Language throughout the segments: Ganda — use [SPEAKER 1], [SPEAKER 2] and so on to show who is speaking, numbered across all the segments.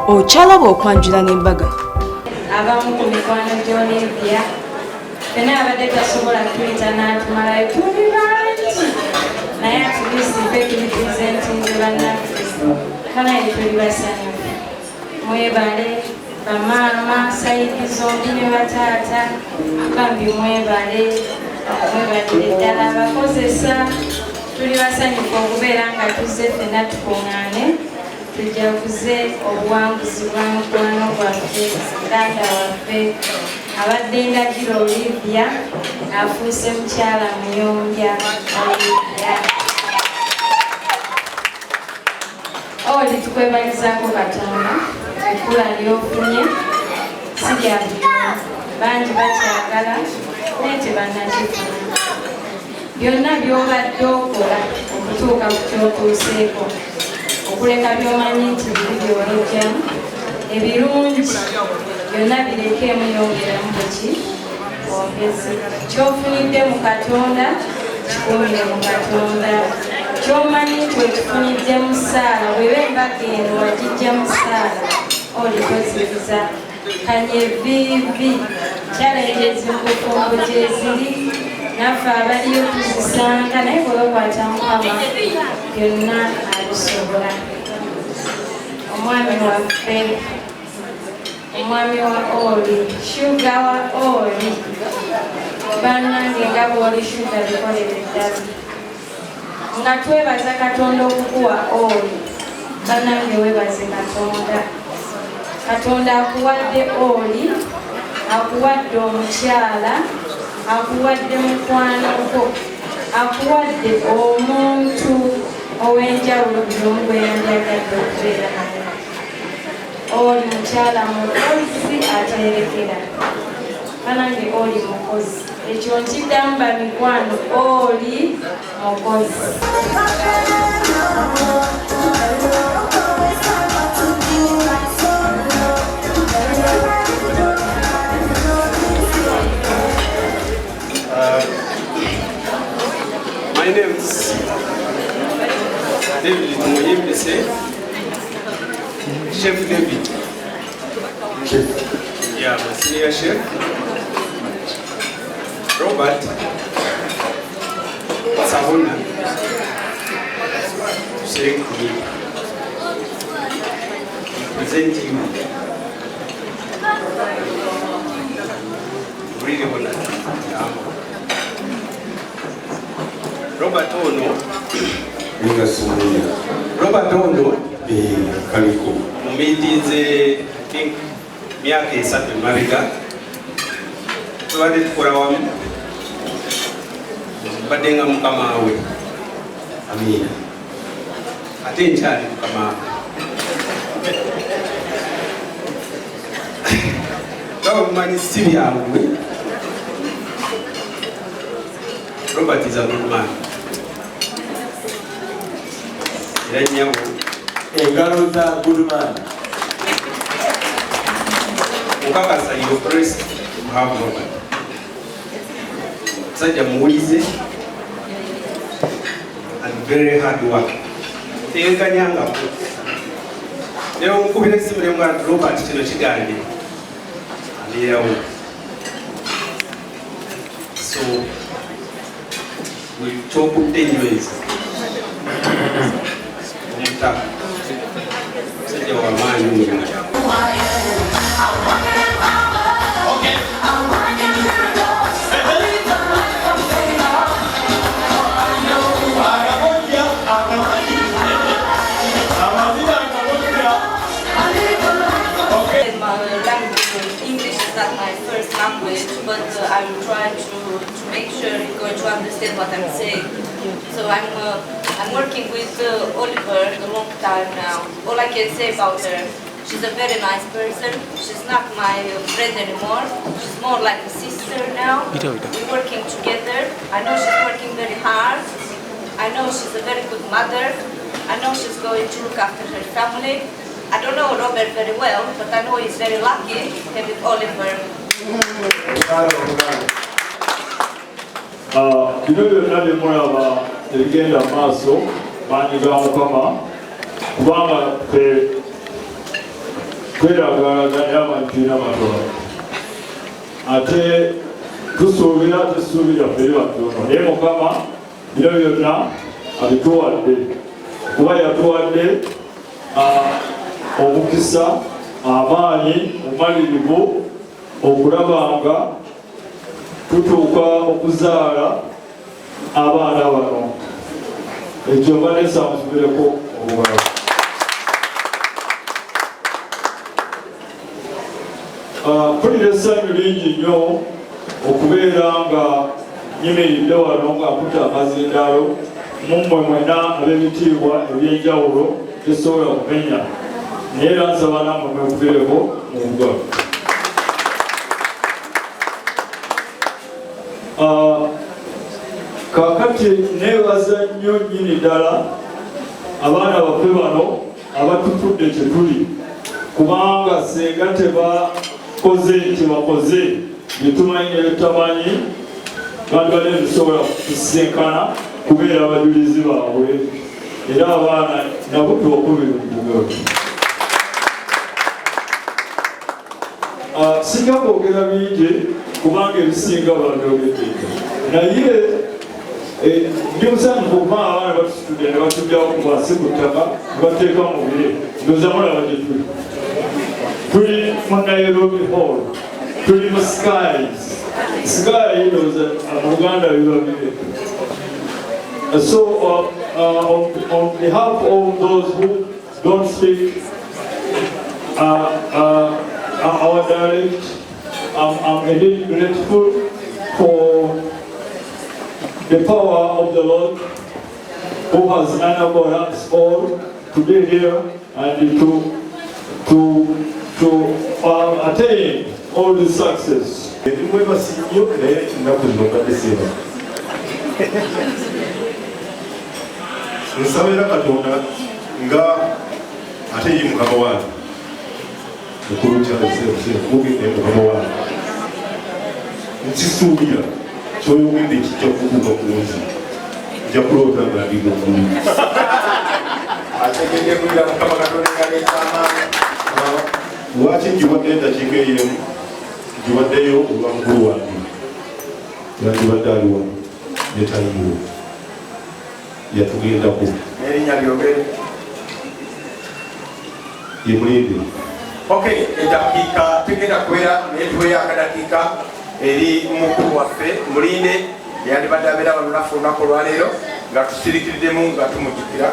[SPEAKER 1] Okyalaba okwanjula n'embaga.
[SPEAKER 2] Abamu ku mikwano gy'Olivia fena abadde tasobola kuyita n'atumalayo tuli bangi naye atuliisife tulipresentinze bannaffe kanaye tuli basanyufu. Mwebale bamaama sayidi zombi ne bataata bambi mwebale ddala abakozesa tuli basanyufu okubeera nga tuzze ffenna tukuŋŋaane tujaguze obuwanguzi bwa mukwano gwaffe muganda waffe abadde ndagiro Olivia afuuse mukyala muyonja Olivia. Oli tukwebalizaako Katonda ekkula ly'ofunye si lya bulimu bangi bakyagala naye tebannakifuna. Byonna by'obadde okola okutuuka ku kyotuuseeko okuleka by'omanyi nti biri by'olojjamu ebirungi byonna birekeemu yongeramu buki wongezi. Ky'ofunidde mu Katonda kikuumire mu Katonda. Ky'omanyi nti wekifunidde mu ssaala bw'eba embaga eno wagijja mu ssaala olikoziriza kanye viivi challenges mubufumbo gyeziri naffe abaliyo tuzisanga naye bwebakwata Mukama byonna abisobola. Omwami waffe omwami wa Oli shuga wa Oli bannange nga bw'oli shuga bikolere ddala nga twebaza Katonda okukuwa Oli bannange weebaze Katonda. Katonda akuwadde Oli akuwadde omukyala akuwadde mukwano gwo akuwadde omuntu ow'enjawulo buli omu gwe yandyagadde okubeera naye. Oli mukyala mukozi aterekera banange Oli mukozi ekyo nkiddamu bamikwano Oli mukozi.
[SPEAKER 3] My name is David Muyembese, Chef David.
[SPEAKER 4] Chef.
[SPEAKER 3] Yeah, my senior chef. Robert Sabuna. Thank you. Present you. Really honored. Robert Ono. Robert Ono.
[SPEAKER 4] Kaliko.
[SPEAKER 3] Mumitize think myaka esatu emabega. Tubadde tukola wamu. Badde nga mukama we.
[SPEAKER 4] Amina.
[SPEAKER 3] Ate nkyali mukama we. Baba mumanyi si byawe. Robert is a good man.
[SPEAKER 4] Engalo za good man.
[SPEAKER 3] Mukakasa you're blessed to have Robert. Such a muize and very hard work. Tenkanyanga. Leo mukubira simu leo nga Robert kino kigande. Aliyawo. So we talk with anyways. Umutaka. Sije wa mani mungu.
[SPEAKER 5] English is not my first language, but I'm trying to make sure you're going to understand what I'm saying. So I'm working with Oliver a long time now. All I can say about her, she's a very nice person. She's not my friend anymore. She's more like a sister now. We're working together. I know she's working very hard. I know she's a very good mother. I know she's going to look after her family. I don't know Robert very well, but I know he's very lucky having Oliver.
[SPEAKER 6] Bino byonna bye mulaba ebigenda mu maaso maanyi ga Mukama kubanga tweragalaganira abantu n'amatono ate tusuubira ffe batono naye Mukama bino byonna abituwadde kuba yatuwadde omukisa amaanyi obumalirivu okulaba nga tutuuka okuzaala abaana bano ekyo Vanessa musubireko obugalo. Mpulira essanyu lingi nnyo okubeera nga nyimiridde wano nga nkuta amazindaalo mummwe mwena ab'ebitiibwa ebyenjawulo tesobola kumenya naye era nsaba nammwe mwekubireko mu bugalo. Kaakati neebaza nnyo nnyini ddala abaana baffe bano abatutudde kye tuli kubanga senga tebakoze kyebakoze bye tumanyi ne bitamanyi bandibadde tusobola kusinkana kubeera abajulizi baabwe era abaana nabo tubakubire mu bugalo. Singa kwogera bingi kubanga ebisinga bandoogedde naye ndi musanyufu okuba abaana batusitudde ne batugjawo ku bwasi ku ttaka ne bateeka mu bire ndoza mulaba gye tuli mu Nairobi Hall tuli mu skies ndoza mu Luganda bibabire. So on behalf of those who don't speak our dialect, I'm indeed grateful for the power of the Lord who has enabled us all to be here and to attain all the success.
[SPEAKER 7] Nsabira Katonda nga ate ye Mukama wange mukulu kyalesekuubidde Mukama wange nkisuubira kyoyogedde kijja kukuuka kunzi nja kuloota nga ndi muggulu
[SPEAKER 4] ategedde kulira Mukama Katonda nga leetaamaanyi
[SPEAKER 7] lwaki njiwadde endakiika eyemu njiwaddeyo olwa mukulu wange yandibadde aliwa netaliwo yatugendako
[SPEAKER 4] n'erinnya lyogere
[SPEAKER 7] yemulinde.
[SPEAKER 4] Okay, edakiika tegenda kubeera naye tuweeyo akadakiika eri mukulu waffe mulinde eyandibadde abeera walulafu olunaku olwaleero nga tusirikiddemu nga tumujjukira.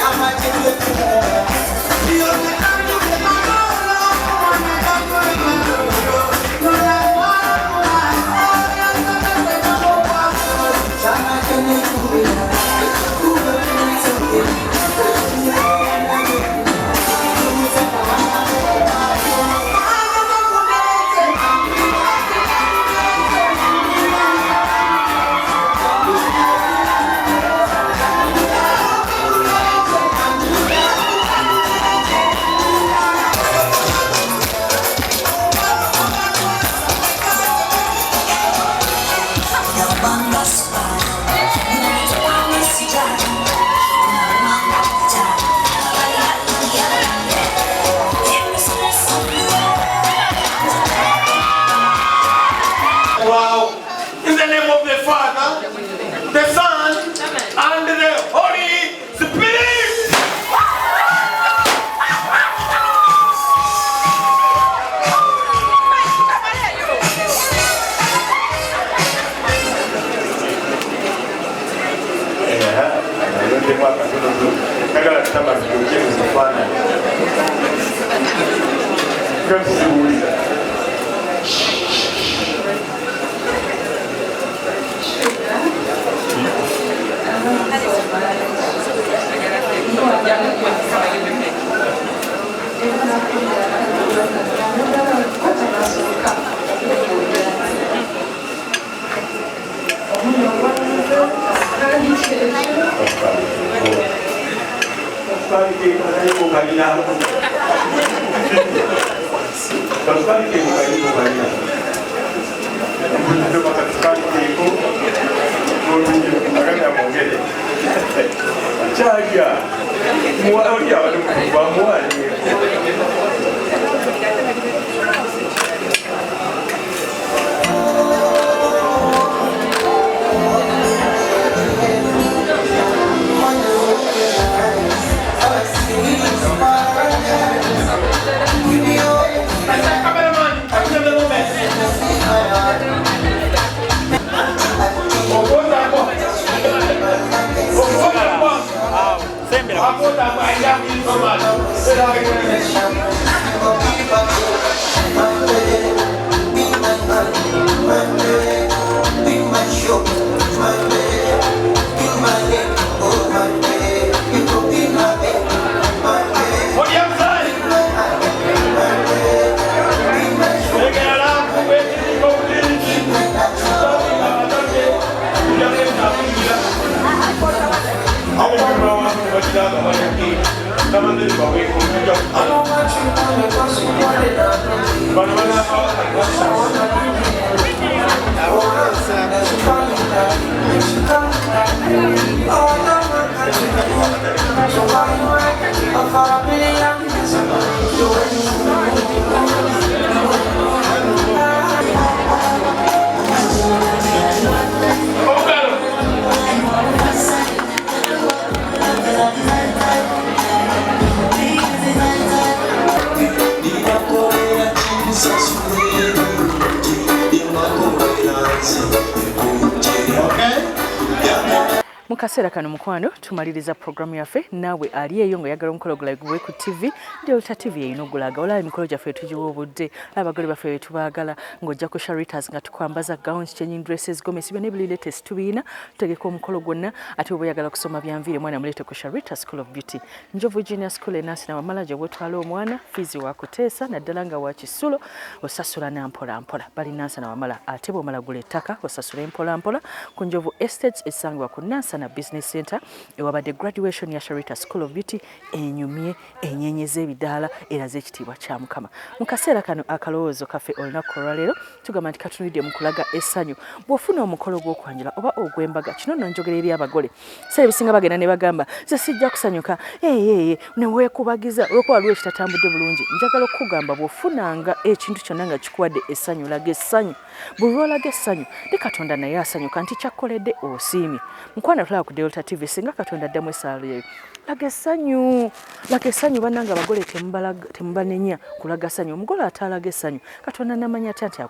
[SPEAKER 8] I'm
[SPEAKER 4] tubaddemu akatonoto kagala tutamazike mu kifaananyi gatuzibuulira
[SPEAKER 8] Mukaseera kano mukwano tumaliriza programu yaffe naawe ali eyo ng'oyagala omukolo gulagibwe ku TV Delta TV eyina ogulaga olaba emikolo gyaffe tugiwa obudde abagole baffe betubaagala ng'ojja ku Sharitas nga tukwambaza gowns changing dresses gomesi byonna ebiri latest tubiina tutegeka omukolo gwonna ate oba oyagala kusoma byanviire mwana mulete ku Sharitas School of Beauty Njovu Junior School enansi nawamala gye bwetwala omwana fiizi wakuteesa naddala nga wakisulo osasula nampola mpola bali nansi nawamala ate bw'omala gula ettaka osasula empola mpola ku Njovu Estates esangibwa ku Nansa na Business Center ewabadde graduation ya Sharitas School of Beauty enyumye enyenyeza ebidaala eraze ekitiibwa kya Mukama. Mu kaseera kano akalowoozo kaffe olunaku olwaleero tugamba nti katunulidde mu kulaga essanyu bw'ofuna omukolo gw'okwanjula oba ogw'embaga kino nno njogera eri abagole sere bisinga bagenda ne bagamba nze sijja kusanyuka ne weekubagiza olwokuba lwe kitatambudde bulungi njagala okugamba bw'ofunanga ekintu kyonna nga kikuwadde essanyu laga essanyu buli lwolaga essanyu ne Katonda naye asanyuka nti kyakkoledde osiimye mukwana tulaba ku Delta TV singa Katonda addamu essaala yeyo laga essanyu bannanga abagole temubanenya kulaga ssanyu omugole ataalaga essanyu Katonda namanya ate nti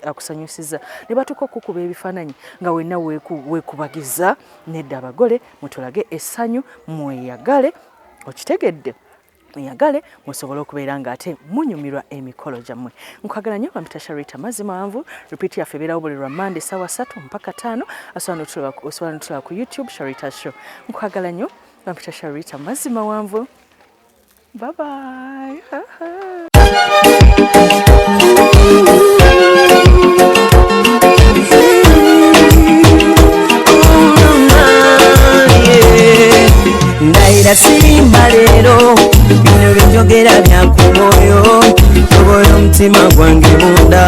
[SPEAKER 8] akusanyusiza ne batuka okukuba ebifaananyi nga wenna weekubagiza nedda abagole mutulage essanyu mweyagale okitegedde mweyagale musobole okubeera nga ate munyumirwa emikolo gyammwe nkwagala nnyo bampita Sharita mazima wanvu repeat yaffe ebeerawo buli lwa Monday ssaawa 3 mpaka 5 osobola notulaba ku YouTube Sharita's Show nkwagala nnyo bampita Sharita mazima wanvu bye bye Ndaira simba lero bino byenjogera bya ku mwoyo tobola omutima gwange munda